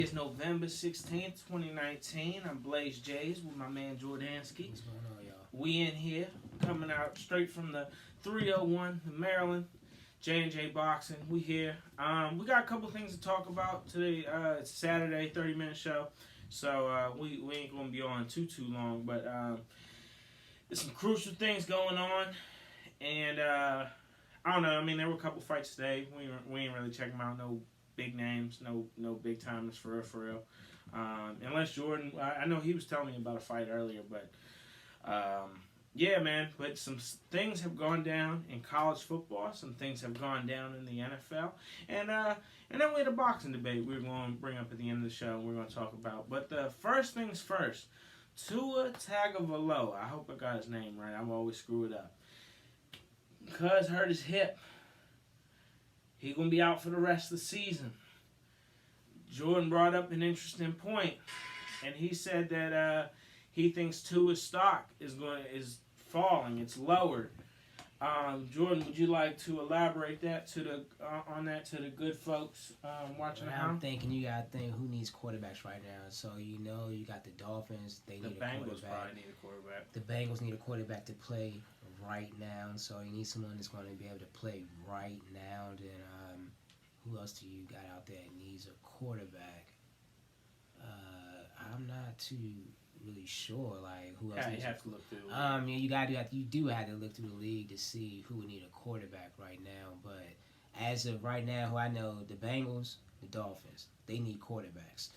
It's November 16th, 2019. I'm Blaze Jays with my man Jordansky. What's going on, y'all? We in here, coming out straight from the 301, the Maryland, J&J Boxing. We here. We got a couple things to talk about today. It's Saturday, 30-minute show. So we ain't going to be on too long. But there's some crucial things going on. And I don't know. I mean, there were a couple fights today. We ain't really checking them out. No big names, no big timers for real. Unless Jordan, I know he was telling me about a fight earlier, but yeah, man. But some things have gone down in college football. Some things have gone down in the NFL, and then we had a boxing debate we're going to bring up at the end of the show. And we're going to talk about. But the first things first, Tua Tagovailoa. I hope I got his name right. I always screw it up. Cuz hurt his hip. He's going to be out for the rest of the season. Jordan brought up an interesting point, and he said that he thinks Tua's stock is falling. It's lowered. Jordan, would you like to elaborate that on that to the good folks watching at home? I'm thinking you got to think who needs quarterbacks right now. So you got the Dolphins. They need a quarterback. The Bengals probably need a quarterback. The Bengals need a quarterback to play right now. So you need someone that's going to be able to play right now. Then who else do you got out there that needs a quarterback? I'm not too really sure. Like who else? Yeah, you have to look through. You do have to look through the league to see who would need a quarterback right now. But as of right now, who I know, the Bengals, the Dolphins, they need quarterbacks.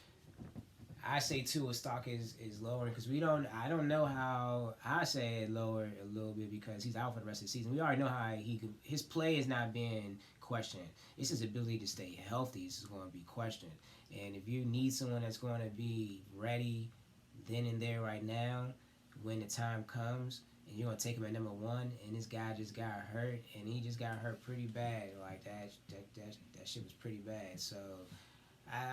I say Tua's stock is lowering because I don't know how. I say it lowered a little bit because he's out for the rest of the season. We already know how his play is not being questioned. It's his ability to stay healthy is going to be questioned. And if you need someone that's going to be ready then and there right now when the time comes, and you're going to take him at number one, and this guy just got hurt, and he just got hurt pretty bad. Like that shit was pretty bad. So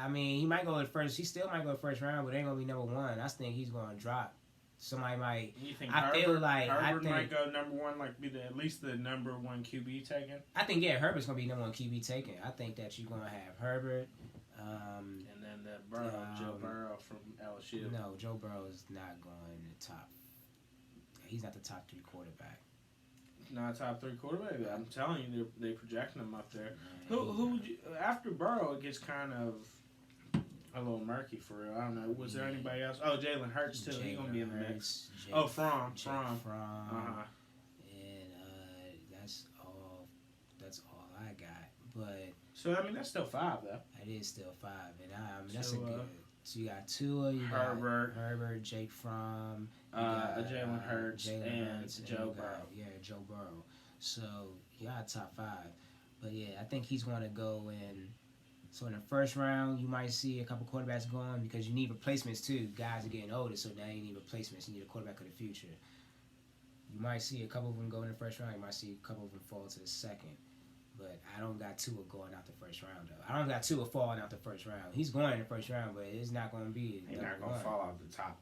I mean, he might go at first. He still might go first round, but it ain't gonna be number one. I think he's gonna drop. Somebody might. You think Herbert might go number one, like be at least the number one QB taken? I think Herbert's gonna be number one QB taken. I think that you're gonna have Herbert. And then Joe Burrow from LSU. No, Joe Burrow is not going to top. He's not the top 3 quarterback. Not a top 3 quarterback. I'm telling you, they're projecting him up there. Who would you, after Burrow, it gets kind of a little murky for real. I don't know. Was there anybody else? Oh, Jalen Hurts too. He's gonna be in the mix. From. And that's all. That's all I got. But so I mean, that's still 5 though. It is still 5, and that's a good. So you got Tua, Herbert, Jake Fromm, Jalen Hurts, and Joe Burrow. Yeah, Joe Burrow. So you got top 5, but yeah, I think he's going to go in. So in the first round, you might see a couple quarterbacks going because you need replacements too. Guys are getting older, so now you need replacements. You need a quarterback of the future. You might see a couple of them go in the first round. You might see a couple of them fall to the second. But I don't got Tua going out the first round, though. I don't got Tua falling out the first round. He's going in the first round, but it's not going to be. He's not going to fall out the top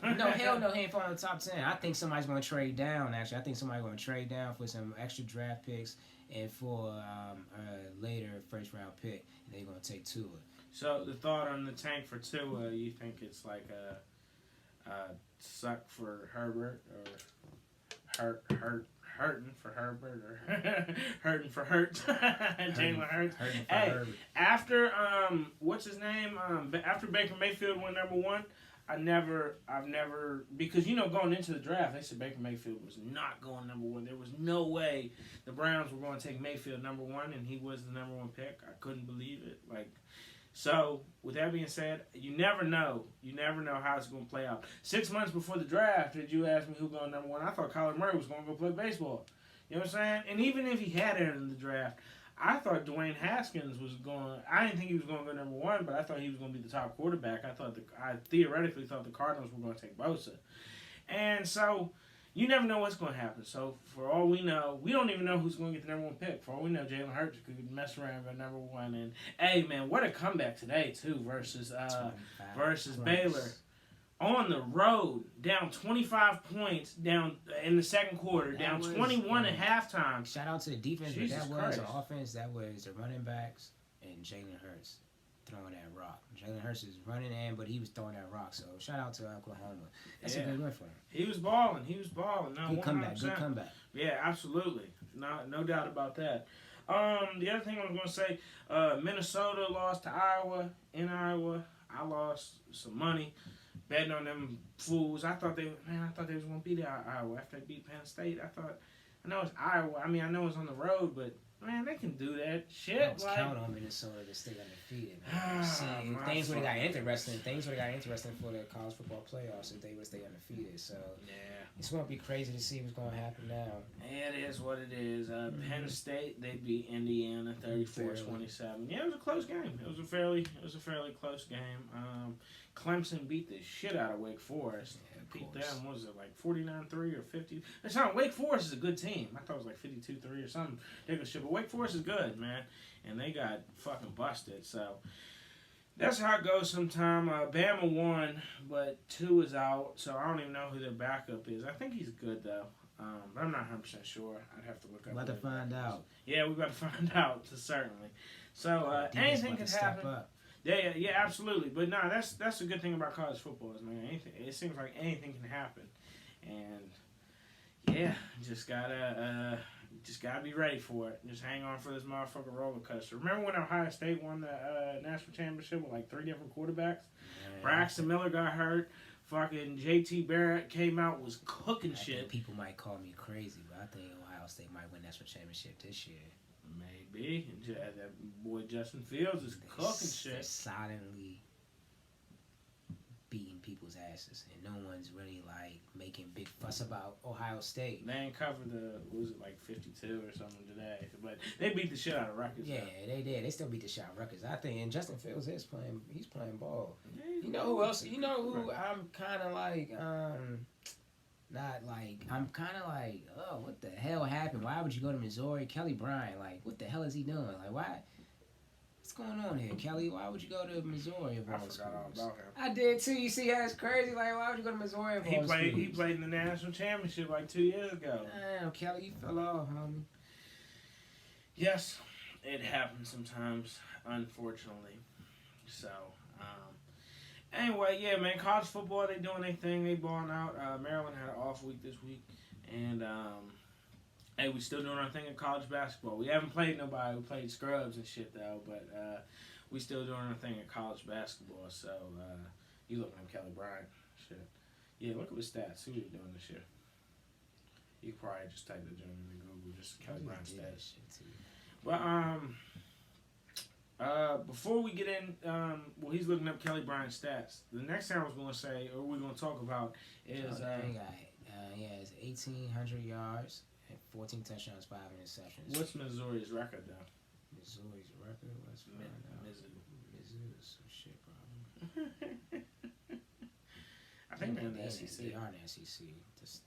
10. No, hell no, he ain't falling out the top 10. I think somebody's going to trade down, actually. I think somebody's going to trade down for some extra draft picks and for a later first round pick, and they're going to take Tua. So the thought on the tank for Tua, you think it's like a suck for Herbert or hurting for Herbert or hurting for Hurts? Jalen Hurts. Hey, after what's his name? After Baker Mayfield went number 1, I've never because going into the draft they said Baker Mayfield was not going number 1. There was no way the Browns were going to take Mayfield number 1, and he was the number 1 pick. I couldn't believe it. So, with that being said, you never know. You never know how it's going to play out. 6 months before the draft, did you ask me who going number 1? I thought Kyler Murray was going to go play baseball. You know what I'm saying? And even if he had entered in the draft, I thought Dwayne Haskins was going. I didn't think he was going to go number 1, but I thought he was going to be the top quarterback. I theoretically thought the Cardinals were going to take Bosa. And so, you never know what's going to happen. So, for all we know, we don't even know who's going to get the number 1 pick. For all we know, Jalen Hurts could mess around and go number 1. And, hey, man, what a comeback today, too, versus Baylor. On the road, down 25 points, down in the second quarter, down 21 at halftime. Shout out to the defense, Jesus but that was Christ. the offense. That was the running backs and Jalen Hurts. throwing that rock. Jalen Hurts is running in, but he was throwing that rock. So shout out to Oklahoma. That's a good win for him. He was balling. No, Good 100%. comeback. Good comeback. Yeah, absolutely. No doubt about that. The other thing I was going to say, Minnesota lost to Iowa in Iowa. I lost some money betting on them fools. I thought they was going to beat Iowa after they beat Penn State. I know it's Iowa. I mean, I know it's on the road, but man, they can do that shit. I was counting on Minnesota to stay undefeated. Things would have got interesting. Things would have got interesting for the college football playoffs if they would stay undefeated. So it's going to be crazy to see what's going to happen now. It is what it is. Penn State, they beat Indiana 34-27. Yeah, it was a close game. It was a fairly close game. Clemson beat the shit out of Wake Forest. Beat them, what was it, like 49-3 or 50? It's not, Wake Forest is a good team. I thought it was like 52-3 or something ridiculous shit. But Wake Forest is good, man. And they got fucking busted. So that's how it goes sometime. Bama won, but 2 is out. So I don't even know who their backup is. I think he's good, though. But I'm not 100% sure. I'd have to look up. We're about to find out. Yeah, we're about to find out, certainly. So anything could happen. Yeah, absolutely. But no, that's a good thing about college football, is, man. It seems like anything can happen, and yeah, just gotta be ready for it. Just hang on for this motherfucking roller coaster. Remember when Ohio State won the national championship with like 3 different quarterbacks? Yeah. Braxton Miller got hurt. Fucking JT Barrett came out, was cooking shit. People might call me crazy, but I think Ohio State might win national championship this year. Maybe. That boy Justin Fields is cooking shit. They're silently beating people's asses, and no one's really like making big fuss about Ohio State. They ain't covered like 52 or something today, but they beat the shit out of Rutgers. Yeah, they did. They still beat the shit out of Rutgers, I think. And Justin Fields he's playing ball. Yeah, you know who else? You know who I'm kind of like I'm kind of like, oh, what the hell happened? Why would you go to Missouri? Kelly Bryant, like, what the hell is he doing? Like, why? What's going on here, Kelly? Why would you go to Missouri of all schools? All about him. I did too. You see how it's crazy? Like, why would you go to Missouri of all schools? He played in the national championship like 2 years ago. Damn, Kelly, you fell off, homie. Yes, it happens sometimes, unfortunately. So, anyway, yeah, man, college football, they doing their thing. They balling out. Maryland had an off week this week. And, hey, we still doing our thing in college basketball. We haven't played nobody. We played scrubs and shit, though. But we still doing our thing in college basketball. So, you looking at Kelly Bryant. Shit. Yeah, look at his stats. Who are you doing this year? You could probably just type the joint in Google, just Kelly Bryant stats. But, before we get in, he's looking up Kelly Bryant stats. The next thing I was going to say, or we're going to talk about, is... he has 1,800 yards, and 14 touchdowns, 5 interceptions. What's Missouri's record, though? Missouri's record? Let's find out. Mizzou's some shit, probably. I think they're in the SEC. They are in the SEC.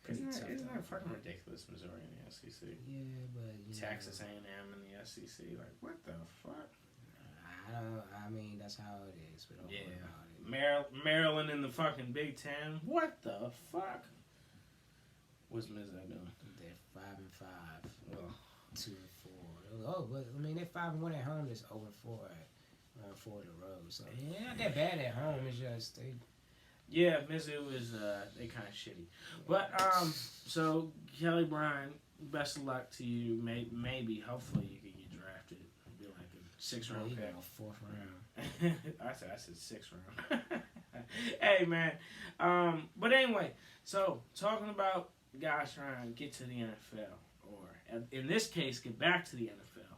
Isn't that fucking ridiculous, Missouri in the SEC? Yeah, but... Texas A&M in the SEC. Like, what the fuck? I mean, that's how it is. But don't worry about it. Maryland in the fucking Big Ten. What the fuck? What's Mizzou doing? They're 5-5. Well, 2-4. Oh, but I mean, they're 5-1 at home. Just 0-4 on 4 of the road. So yeah, not that bad at home. It's just they. Yeah, Mizzou is they kind of shitty. But so Kelly Bryant, best of luck to you. Maybe, hopefully, you can get drafted. Be like a 6th round pick. A 4th round. I said 6th round. Hey man, but anyway, so talking about guys trying to get to the NFL, or in this case, get back to the NFL.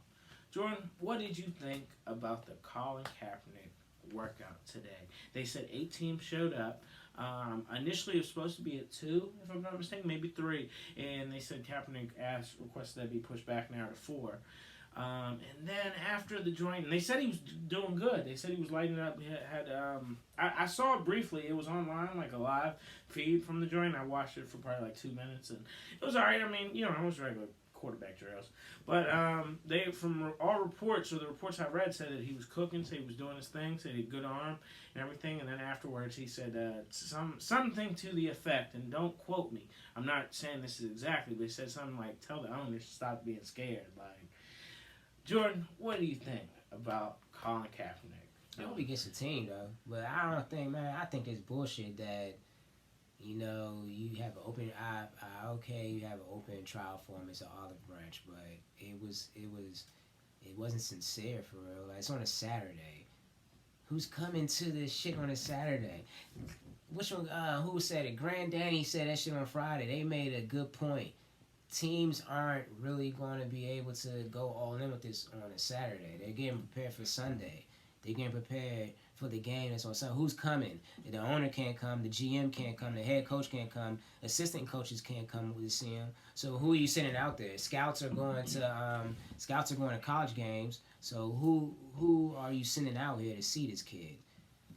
Jordan, what did you think about the Colin Kaepernick workout today? They said 8 teams showed up. Initially, it was supposed to be at 2, if I'm not mistaken, maybe 3. And they said Kaepernick requested that be pushed back now to 4. And then after the joint, and they said he was doing good. They said he was lighting up. He had I saw it briefly. It was online, like a live feed from the joint. I watched it for probably like 2 minutes, and it was alright. I mean, it was regular quarterback drills. But they, from all reports, or the reports I read, said that he was cooking, said he was doing his thing, said he had a good arm and everything. And then afterwards, he said something to the effect, and don't quote me. I'm not saying this is exactly, but he said something like, "Tell the owners to stop being scared." Like, Jordan, what do you think about Colin Kaepernick? I hope he gets a team though, but I don't think, man. I think it's bullshit that you know you have an open. Okay, you have an open trial for him as an olive branch, but it wasn't sincere for real. Like, it's on a Saturday. Who's coming to this shit on a Saturday? Which one? Who said it? Grand Danny said that shit on Friday. They made a good point. Teams aren't really going to be able to go all in with this on a Saturday. They're getting prepared for Sunday. They're getting prepared for the game that's on Sunday. Who's coming? The owner can't come. The GM can't come. The head coach can't come. Assistant coaches can't come to see him. So who are you sending out there? Scouts are going to college games. So who are you sending out here to see this kid?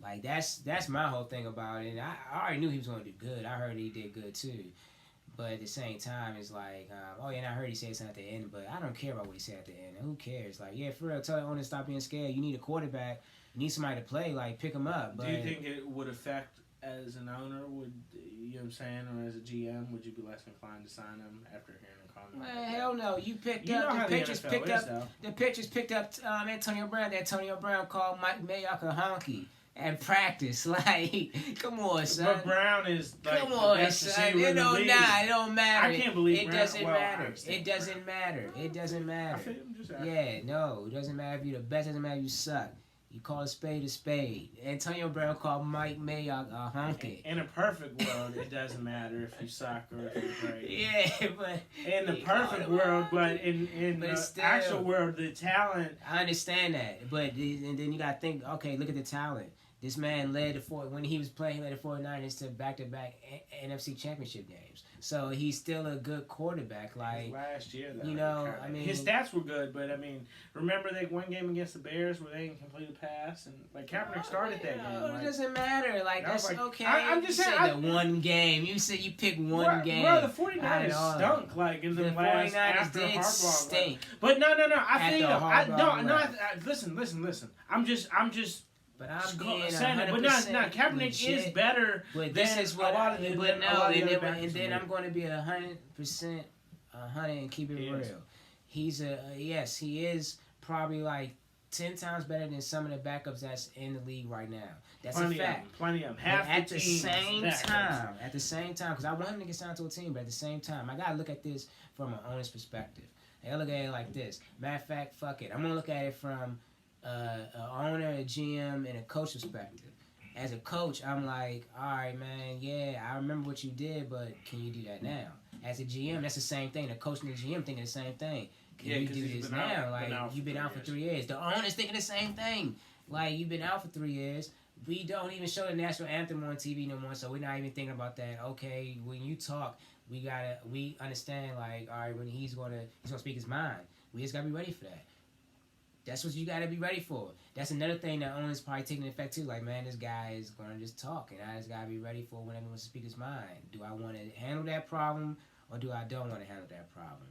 Like, that's my whole thing about it. And I already knew he was going to do good. I heard he did good too. But at the same time, it's like, oh yeah, and I heard he said something at the end, but I don't care about what he said at the end. Who cares? Like, yeah, for real, tell the owner to stop being scared. You need a quarterback. You need somebody to play. Like, pick him up. But do you think it would affect as an owner? Would you know what I'm saying, or as a GM, would you be less inclined to sign him after hearing a comment? Man, hell no. You picked up the Patriots picked up Antonio Brown. Antonio Brown called Mike Mayock a honky. At practice, like, come on, son. But Brown is like, come on, son. It don't matter. I can't believe it Brown. Doesn't well, matter. It doesn't matter. It doesn't matter. I feel him just asking. Yeah, no, it doesn't matter if you're the best. It doesn't matter if you suck. You call a spade. Antonio Brown called Mike Mayock a honky. In a perfect world, it doesn't matter if you suck or if you're great. Yeah, but in the perfect world, but in the still, actual world, the talent. I understand that, but and then you gotta think. Okay, look at the talent. This man led when he was playing, he led the 49ers to back-to-back NFC championship games. So he's still a good quarterback. Like, last year, though, you know, I mean, his stats were good, but I mean, remember that one game against the Bears where they didn't complete a pass, and like Kaepernick started that game. It doesn't matter. Like, that's like, okay. I'm just saying, the one game. You said you picked one game. Bro, the 49ers stunk like in the last 49ers after did Harbaugh. stink. But no. I think listen. I'm just. But I'm being 100%. But not Kaepernick legit, is better. But this than is what a lot of the. But no, and then I'm going to be 100%, 100 and keep it real. He's yes, he is probably like 10 times better than some of the backups that's in the league right now. That's plenty a fact. Plenty of them. At the same time, because I want him to get signed to a team, but at the same time, I gotta look at this from an owner's perspective. I gotta look at it like this. Matter of fact, fuck it. I'm gonna look at it from an owner, a GM, and a coach perspective. As a coach, I'm like, all right, man, yeah, I remember what you did, but can you do that now? As a GM, that's the same thing. The coach and the GM thinking the same thing. Can you do this now? Like, you've been out for 3 years. The owner's thinking the same thing. Like, you've been out for 3 years. We don't even show the national anthem on TV no more, so we're not even thinking about that. Okay, when you talk, we understand, like, all right, when he's gonna speak his mind. We just gotta be ready for that. That's what you gotta be ready for. That's another thing that owners probably taking effect too. Like, man, this guy is gonna just talk, and I just gotta be ready for whenever he wants to speak his mind. Do I want to handle that problem, or do I don't want to handle that problem?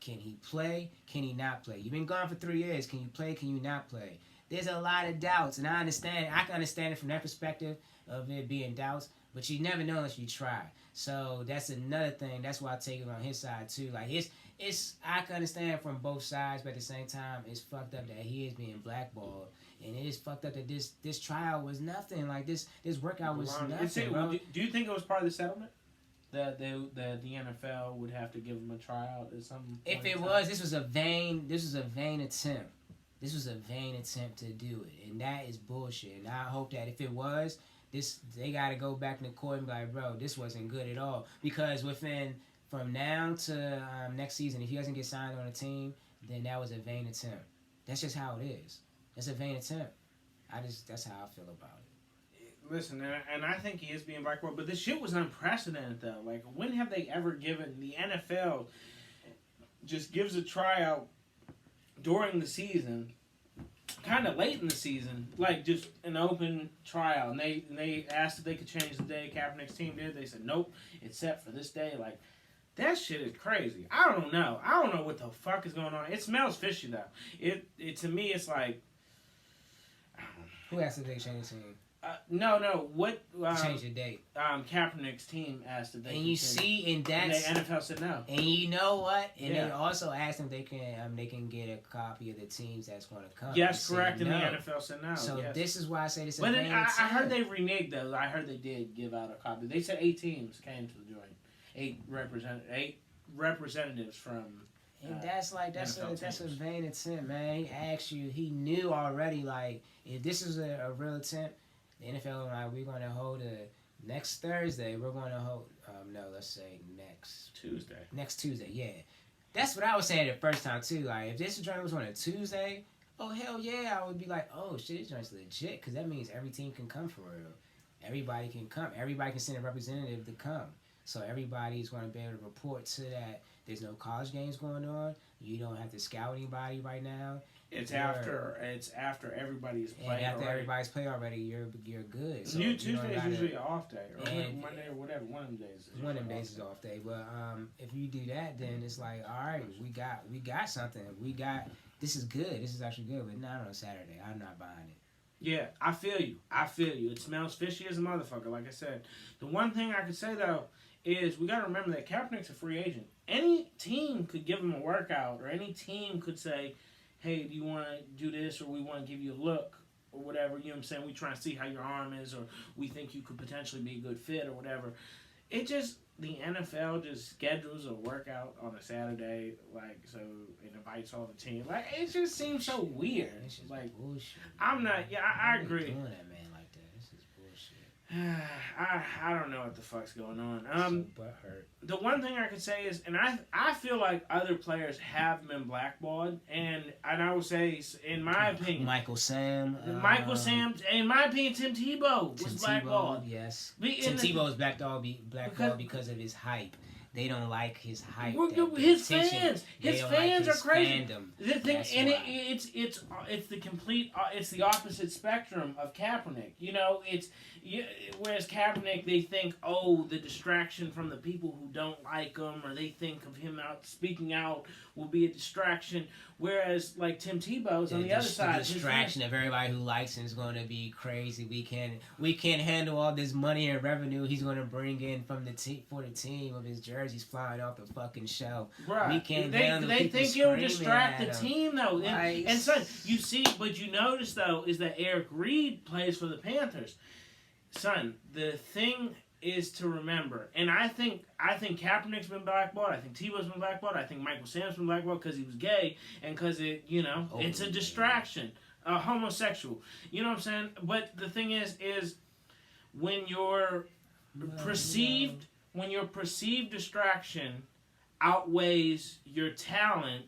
Can he play? Can he not play? You've been gone for 3 years. Can you play? Can you not play? There's a lot of doubts, and I understand. I can understand it from that perspective of it being doubts, but you never know unless you try. So that's another thing. That's why I take it on his side too. Like, I can understand from both sides, but at the same time, it's fucked up that he is being blackballed, and it is fucked up that this trial was nothing. Like, this workout was nothing. Bro. Do you think it was part of the settlement? That the NFL would have to give him a tryout at some point? If it was, this was a vain attempt. This was a vain attempt to do it, and that is bullshit. And I hope that if it was, they got to go back in the court and be like, bro, this wasn't good at all. Because from now to next season, if he doesn't get signed on a team, then that was a vain attempt. That's just how it is. It's a vain attempt. That's how I feel about it. Listen, and I think he is being blackballed, but this shit was unprecedented, though. Like, when have they ever given the NFL just gives a tryout during the season, kind of late in the season, like just an open trial, and they asked if they could change the day. Kaepernick's team did. They said nope, it's set for this day. Like, that shit is crazy. I don't know what the fuck is going on. It smells fishy though. It to me it's like, who asked if they change the team? No. What? Change the date. Kaepernick's team asked if they. And you see, and that's. And the NFL said no. And you know what? And they also asked them if they can get a copy of the teams that's going to come. Yes, correct. And the NFL said no. So this is why I say this. But I heard they reneged though. I heard they did give out a copy. They said 8 teams came to the joint. 8 representatives from. And that's a vain attempt, man. He asked you. He knew already. Like, if this is a real attempt, the NFL like, we're going to hold next Thursday. We're going to hold. Let's say next Tuesday. Next Tuesday, yeah. That's what I was saying the first time too. Like, if this joint was on a Tuesday, oh hell yeah, I would be like, oh shit, this joint's legit, because that means every team can come for real. Everybody can come. Everybody can send a representative to come. So everybody's going to be able to report to that. There's no college games going on. You don't have to scout anybody right now. It's after everybody's played. And after everybody's played already, you're good. So Tuesday is usually an off day, or Monday or whatever. One of them days. One of them days is off day. But if you do that, then it's like, all right, we got something. This is good. This is actually good. But not on a Saturday. I'm not buying it. Yeah, I feel you. It smells fishy as a motherfucker, like I said. The one thing I could say, though, is we got to remember that Kaepernick's a free agent. Any team could give him a workout, or any team could say, hey, do you want to do this, or we want to give you a look, or whatever, you know what I'm saying? We try to see how your arm is, or we think you could potentially be a good fit, or whatever. The NFL just schedules a workout on a Saturday, like, so it invites all the team. Like, it just seems so weird. It's just like, bullshit. I'm not, I agree. Doing that, man, like that. This is bullshit. I don't know what the fuck's going on. So butthurt. The one thing I could say is, and I feel like other players have been blackballed, and I would say, in my opinion, Michael Sam, in my opinion, Tim Tebow was blackballed. Yes, Tim Tebow was blackballed because of his hype. They don't like his hype. His fans are crazy. Fandom. The thing, and it's the complete. It's the opposite spectrum of Kaepernick. You know, whereas Kaepernick, they think, the distraction from the people who don't like him, or they think of him speaking out will be a distraction. Whereas, like, Tim Tebow's on the other side. The distraction of everybody who likes him is going to be crazy. We can't handle all this money and revenue he's going to bring in from for the team of his jerseys flying off the fucking shelf. Right. We can't handle They think it'll distract the him. team, though. And son, but you notice, though, is that Eric Reed plays for the Panthers. Son, the thing is to remember, and I think Kaepernick's been blackballed. I think Tebow's been blackballed. I think Michael Sam's been blackballed because he was gay and because it's a distraction, homosexual. You know what I'm saying? But the thing is when your perceived distraction outweighs your talent.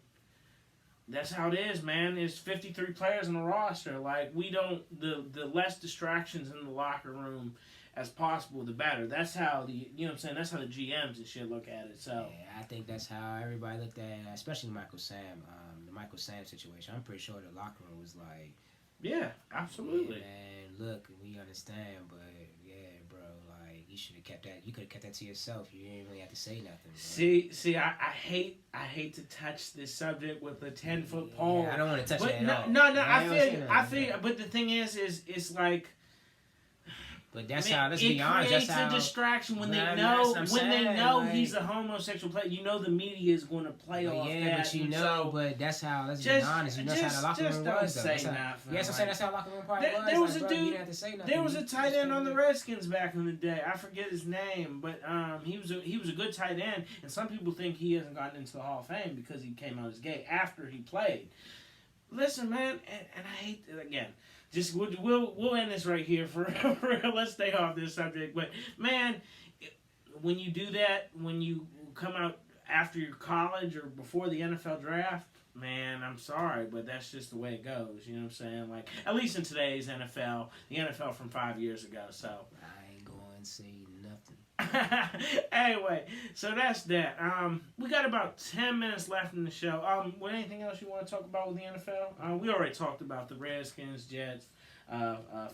That's how it is, man. There's 53 players on the roster. Like, we don't the less distractions in the locker room as possible, the better. That's how that's how the GMs and shit look at it. So yeah, I think that's how everybody looked at it, especially Michael Sam. The Michael Sam situation. I'm pretty sure the locker room was like, yeah, absolutely. Yeah, man, look, we understand, but yeah, bro, like, you should have kept that. You could have kept that to yourself. You didn't really have to say nothing. Bro. See, I hate to touch this subject with a 10-foot pole. Yeah, I don't want to touch it at all. No, I feel you. But the thing is it's like. But that's how. Let's be honest. That's how. It creates a distraction when they know he's a homosexual player. You know the media is going to play off that. Yeah, but that's how. Let's be honest. That's how the locker room was. Yes, I'm saying that's how the locker room part was. There was a dude. You didn't have to say nothing. There was a tight end on the Redskins back in the day. I forget his name, but he was a good tight end. And some people think he hasn't gotten into the Hall of Fame because he came out as gay after he played. Listen, man, and I hate it again. Just we'll end this right here for real. Let's stay off this subject. But man, when you do that, when you come out after your college or before the NFL draft, man, I'm sorry, but that's just the way it goes. You know what I'm saying? Like, at least in today's NFL, the NFL from 5 years ago. So I ain't going to say nothing. Anyway, so that's that. We got about 10 minutes left in the show. Anything else you want to talk about with the NFL? We already talked about the Redskins, Jets,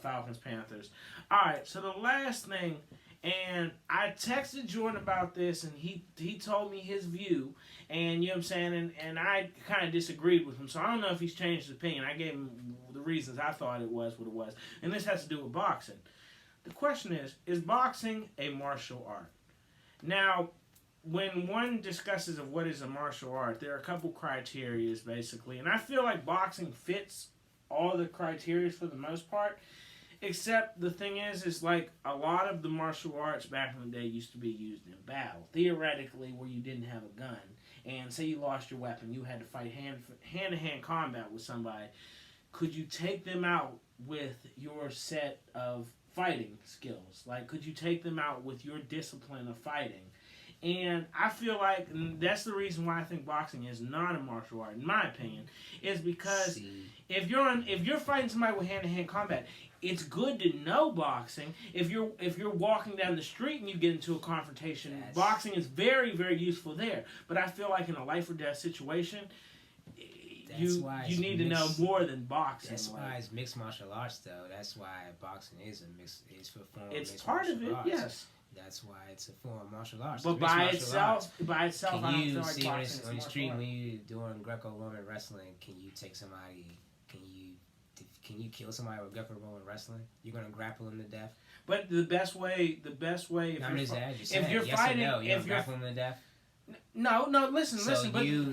Falcons, Panthers. All right, so the last thing, and I texted Jordan about this, and he told me his view, and you know what I'm saying, and I kind of disagreed with him, so I don't know if he's changed his opinion. I gave him the reasons I thought it was what it was. And this has to do with boxing. The question is boxing a martial art? Now, when one discusses of what is a martial art, there are a couple criteria basically, and I feel like boxing fits all the criteria for the most part. Except the thing is like a lot of the martial arts back in the day used to be used in battle, theoretically, where you didn't have a gun, and say you lost your weapon, you had to fight hand-to-hand combat with somebody. Could you take them out with your set of fighting skills? Like, could you take them out with your discipline of fighting? And I feel like that's the reason why I think boxing is not a martial art, in my opinion, is because if you're fighting somebody with hand-to-hand combat, it's good to know boxing. If you're walking down the street and you get into a confrontation, boxing is very, very useful there. But I feel like in a life or death situation, you need to know more than boxing. That's why it's mixed martial arts, though. That's why boxing is for form. It's part of it, yes. That's why it's a form of martial arts. But by itself, I don't feel like boxing is on the street art. when you doing Greco-Roman wrestling? Can you take somebody? Can you kill somebody with Greco-Roman wrestling? You're gonna grapple them to death. But the best way. If you're grappling them to death. No, listen.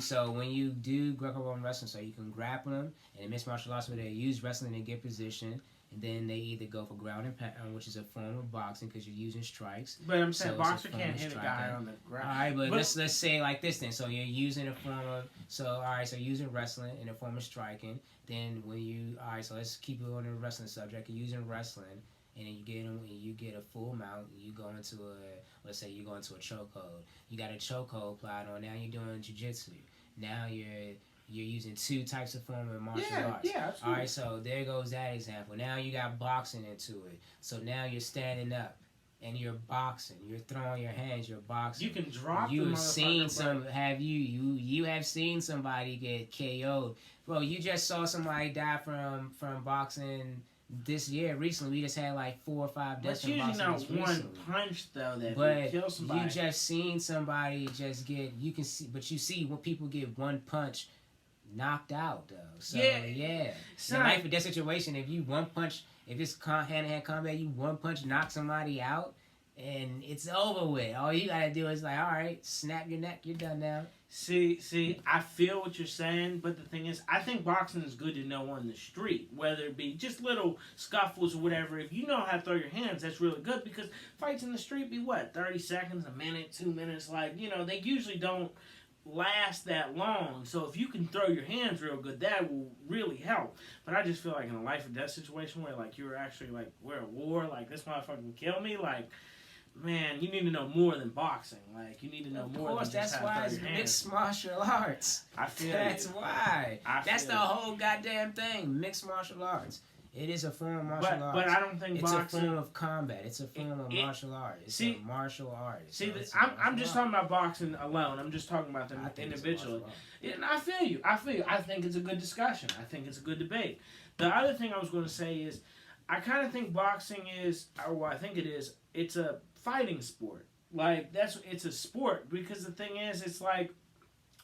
So when you do Greco-Roman wrestling, so you can grapple them, and in mixed martial arts where they use wrestling to get position, and then they either go for ground and pound, which is a form of boxing because you're using strikes. But I'm saying boxer can't hit a guy on the ground. All right, but let's say like this then. So you're using a form of so using wrestling in a form of striking. Then so let's keep it on the wrestling subject. You're using wrestling, and then you get a full mount. You go into let's say you go into a chokehold. You got a chokehold applied on. Now you're doing jiu-jitsu. Now you're using two types of form of martial arts. Yeah, absolutely. All right, so there goes that example. Now you got boxing into it. So now you're standing up and you're boxing. You're throwing your hands. You're boxing. You can drop. You have seen you have seen somebody get KO'd, bro. You just saw somebody die from boxing. This year, recently, we just had like 4 or 5 deaths from boxing. It's usually not one punch though that but kill somebody. You just seen somebody just get. You can see, but you see when people get one punch knocked out though. So yeah. In a life or death situation, if it's hand-to-hand combat, you one punch knock somebody out, and it's over with. All you gotta do is like, all right, snap your neck, you're done now. See, I feel what you're saying, but the thing is, I think boxing is good to know on the street, whether it be just little scuffles or whatever. If you know how to throw your hands, that's really good, because fights in the street be 30 seconds, a minute, 2 minutes, they usually don't last that long. So if you can throw your hands real good, that will really help. But I just feel like in a life or death situation where you're actually we're at war, this motherfucker can kill me, man, you need to know more than boxing. You need to know more than just how to throw your hands. That's why it's mixed martial arts. I feel That's why. That's the whole goddamn thing. Mixed martial arts. It is a form of martial arts. But I don't think it's boxing... It's a form of combat. It's a form of martial art. It's a martial art. I'm just talking about boxing alone. I'm just talking about them individually. And I feel you. I think it's a good discussion. I think it's a good debate. The other thing I was going to say is, I kind of think boxing is, or I think it is, it's a fighting sport. It's a sport, because the thing is, it's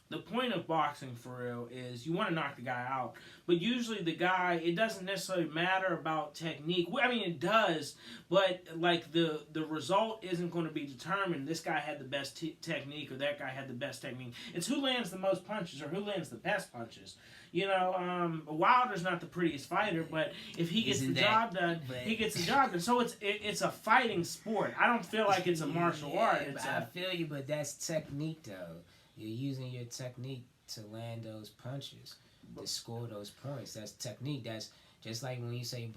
the point of boxing for real is you want to knock the guy out, but usually the guy, it doesn't necessarily matter about technique. I mean, it does, but the result isn't going to be determined. This guy had the best technique, or that guy had the best technique. It's who lands the most punches, or who lands the best punches. Wilder's not the prettiest fighter, but if he gets the job done, he gets the job done. So it's a fighting sport. I don't feel like it's a martial art. I feel you, but that's technique though. You're using your technique to land those punches, to score those points. That's technique. That's just like when you say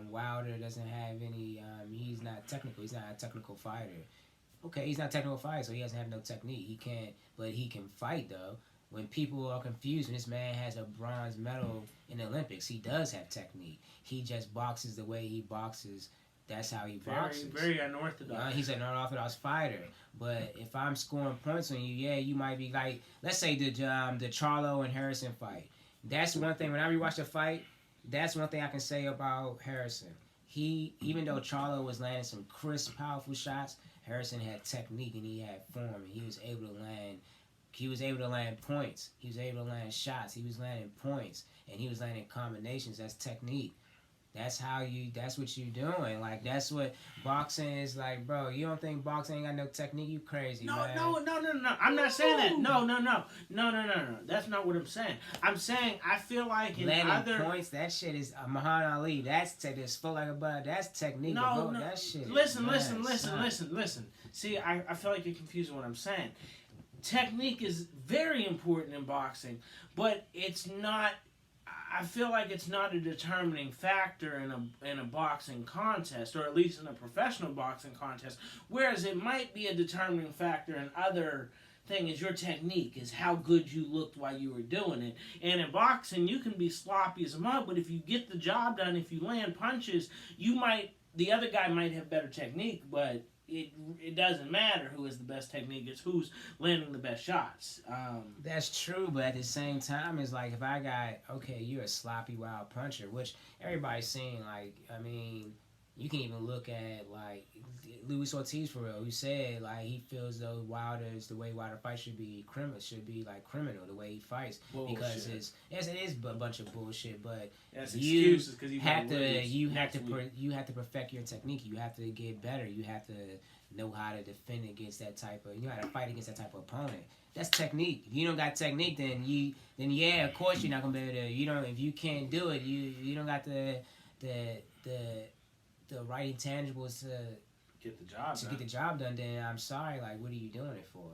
Wilder doesn't have any. He's not technical. He's not a technical fighter. Okay, he's not a technical fighter, so he doesn't have no technique. He can't, but he can fight though. When people are confused, and this man has a bronze medal in the Olympics, he does have technique. He just boxes the way he boxes. That's how he boxes. Very unorthodox. He's an unorthodox fighter. But if I'm scoring points on you, you might be let's say the Charlo and Harrison fight. That's one thing. When I rewatch the fight, that's one thing I can say about Harrison. Even though Charlo was landing some crisp, powerful shots, Harrison had technique and he had form, and he was able to land He was able to land points. He was able to land shots. He was landing points, and he was landing combinations. That's technique. That's what you doing. Like, that's what boxing is like, bro. You don't think boxing ain't got no technique? You crazy, man. No. I'm not saying that. No. That's not what I'm saying. I'm saying I feel like in landing other points, that shit is Muhammad Ali. That's this foot like a butt. That's technique. no. That shit. Listen. See, I feel like you're confusing what I'm saying. Technique is very important in boxing, but it's not. I feel like it's not a determining factor in a boxing contest, or at least in a professional boxing contest. Whereas it might be a determining factor in other thing is your technique, is how good you looked while you were doing it. And in boxing, you can be sloppy as a mud, but if you get the job done, if you land punches, the other guy might have better technique, but it doesn't matter who has the best technique. It's who's landing the best shots. That's true, but at the same time, it's like if I got, okay, you're a sloppy wild puncher, which everybody's saying, like, I mean, you can even look at, like, Luis Ortiz, for real, who said, like, he feels though the way Wilder fights should be criminal, the way he fights. Bullshit. Because it is a bunch of bullshit, but you have to perfect your technique. You have to get better. You have to know how to defend against that type of, you know how to fight against that type of opponent. That's technique. If you don't got technique, then yeah, of course you're not gonna be able to. If you can't do it, you don't got the right intangibles to get the job done. Then I'm sorry, like, what are you doing it for?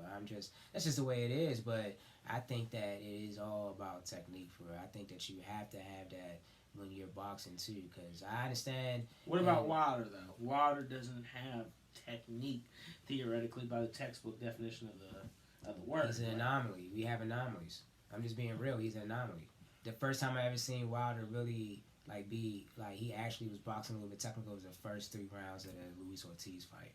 That's just the way it is. But I think that it is all about technique. I think that you have to have that when you're boxing too, because I understand. What about Wilder though? Wilder doesn't have technique theoretically by the textbook definition of the word. He's an anomaly. We have anomalies. I'm just being real. He's an anomaly. The first time I ever seen Wilder really he actually was boxing a little bit technical was the first 3 rounds of the Luis Ortiz fight.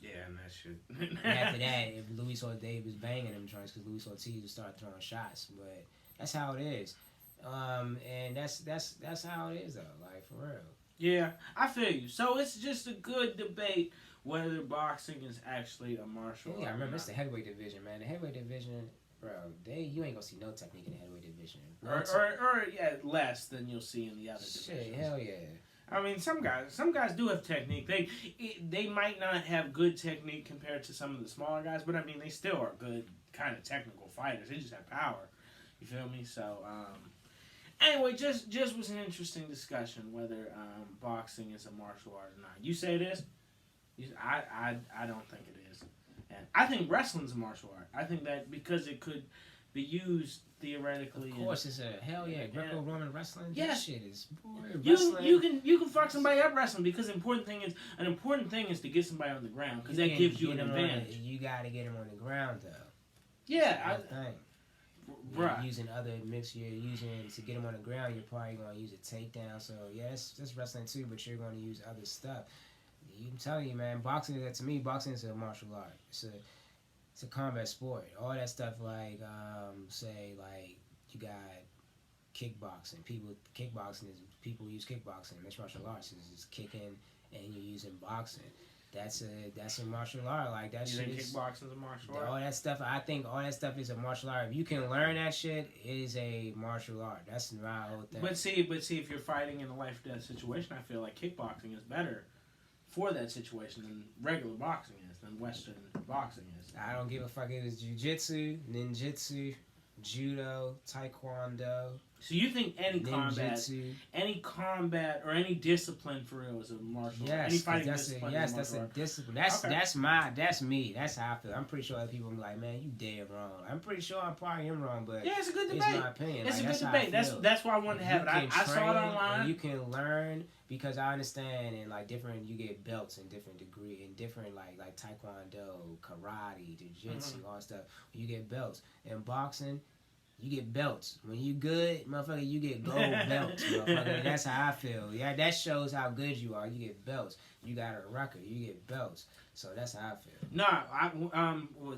Yeah, and that shit. And after that, if Luis Ortiz was banging them joints because Luis Ortiz would start throwing shots. But that's how it is. And that's how it is though, like, for real. Yeah, I feel you. So it's just a good debate whether boxing is actually a martial art. Yeah, I remember it's the heavyweight division, man. The heavyweight division, bro, you ain't gonna see no technique in the heavyweight division. Or less than you'll see in the other divisions. Shit, hell yeah. I mean, some guys do have technique. They might not have good technique compared to some of the smaller guys, but I mean, they still are good kind of technical fighters. They just have power. You feel me? So, anyway, just was an interesting discussion whether boxing is a martial art or not. You say it is? I don't think it is. And I think wrestling's a martial art. I think that because it could be used theoretically. Of course, it's a hell yeah. Greco-Roman wrestling. Yeah. That shit is wrestling. You can fuck somebody up wrestling because an important thing is to get somebody on the ground because that gives you an advantage. You got to get him on the ground though. Yeah, You're using other mix. You're using to get him on the ground. You're probably going to use a takedown. So yes, that's wrestling too. But you're going to use other stuff. I'm telling you, man. Boxing is a martial art. It's a combat sport. All that stuff, like, say, like, you got kickboxing. People use kickboxing. Mixed martial arts is kicking, and you're using boxing. That's a martial art. Like, that shit. You think kickboxing is a martial art? All that stuff. I think all that stuff is a martial art. If you can learn that shit, it is a martial art. That's my whole thing. But see, if you're fighting in a life or death situation, I feel like kickboxing is better for that situation than regular boxing is, than Western boxing is. I don't give a fuck. It was jiu-jitsu, ninjutsu, judo, taekwondo. So you think any combat or any discipline for real is a martial art? Any fighting discipline is a martial art? Discipline. That's me. That's how I feel. I'm pretty sure other people will be like, man, you dead wrong. I'm pretty sure I probably am wrong, but yeah, it's a good debate. It's my opinion. It's a good debate. That's why I wanted to have it. I saw it online. And you can learn because I understand and like different. You get belts in different degree in different like taekwondo, karate, jiu-jitsu, all that stuff. You get belts in boxing. You get belts. When you good, motherfucker, you get gold belts, motherfucker. That's how I feel. Yeah, that shows how good you are. You get belts. You got a record. You get belts. So that's how I feel. No,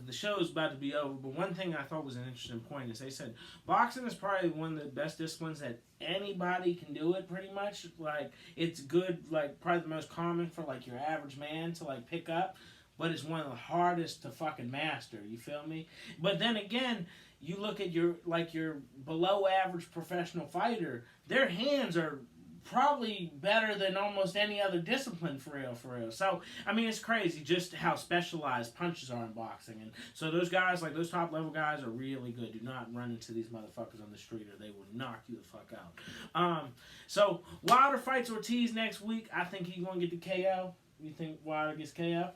the show's about to be over, but one thing I thought was an interesting point is they said boxing is probably one of the best disciplines that anybody can do it pretty much. Like, it's good, like, probably the most common for, like, your average man to, like, pick up. but it's one of the hardest to fucking master. You feel me? But then again, you look at your below average professional fighter, their hands are probably better than almost any other discipline for real. So, I mean, it's crazy just how specialized punches are in boxing. And so those guys, like those top level guys, are really good. Do not run into these motherfuckers on the street or they will knock you the fuck out. So Wilder fights Ortiz next week. I think he's going to get the KO. You think Wilder gets KO?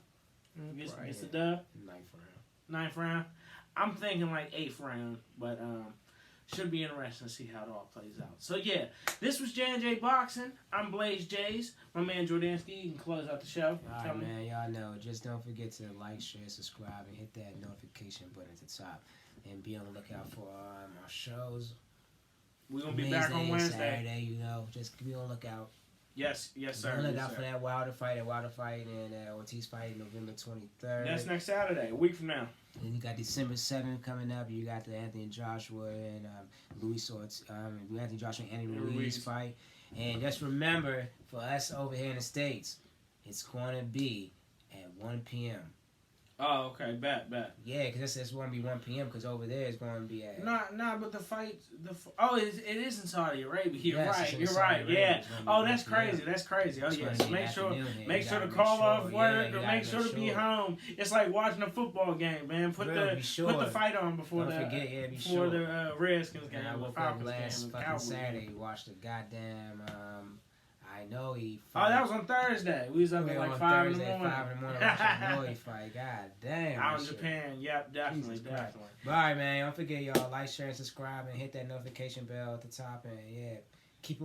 Gets the dub? Ninth round. I'm thinking like 8th round, but should be interesting to see how it all plays out. So yeah, this was J&J Boxing. I'm Blaze Jays. My man Jordansky, you can close out the show. Alright, man, y'all know. Just don't forget to like, share, subscribe, and hit that notification button at the top. And be on the lookout for our shows. We're going to be back on Wednesday. Saturday, you know. Just be on the lookout. Yes, sir. Be on the lookout for that Wilder fight, and Ortiz fight November 23rd. That's next Saturday, a week from now. And you got December 7th coming up. You got the Anthony Joshua and Anthony Joshua and Anthony Ruiz fight. And just remember, for us over here in the States, it's going to be at 1 p.m. Oh, okay, bet. Yeah, because it's going to be 1 p.m. because over there it's going to be at... Nah, but the fight... it is in Saudi Arabia. You're yes, right. Yeah. Oh, that's crazy. Oh, yes. Make sure to call off work or make sure to be home. It's like watching a football game, man. Put the fight on before the Redskins game. I woke up last fucking Saturday, watched the goddamn... I know he fought. Oh, that was on Thursday. We was up at like 5 in the morning. 5 in the morning watching I know he fight. God damn. Out in Japan. Yep, definitely. But all right, man. Don't forget, y'all, like, share, and subscribe, and hit that notification bell at the top. And, yeah,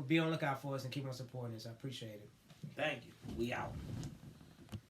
be on the lookout for us and keep on supporting us. I appreciate it. Thank you. We out.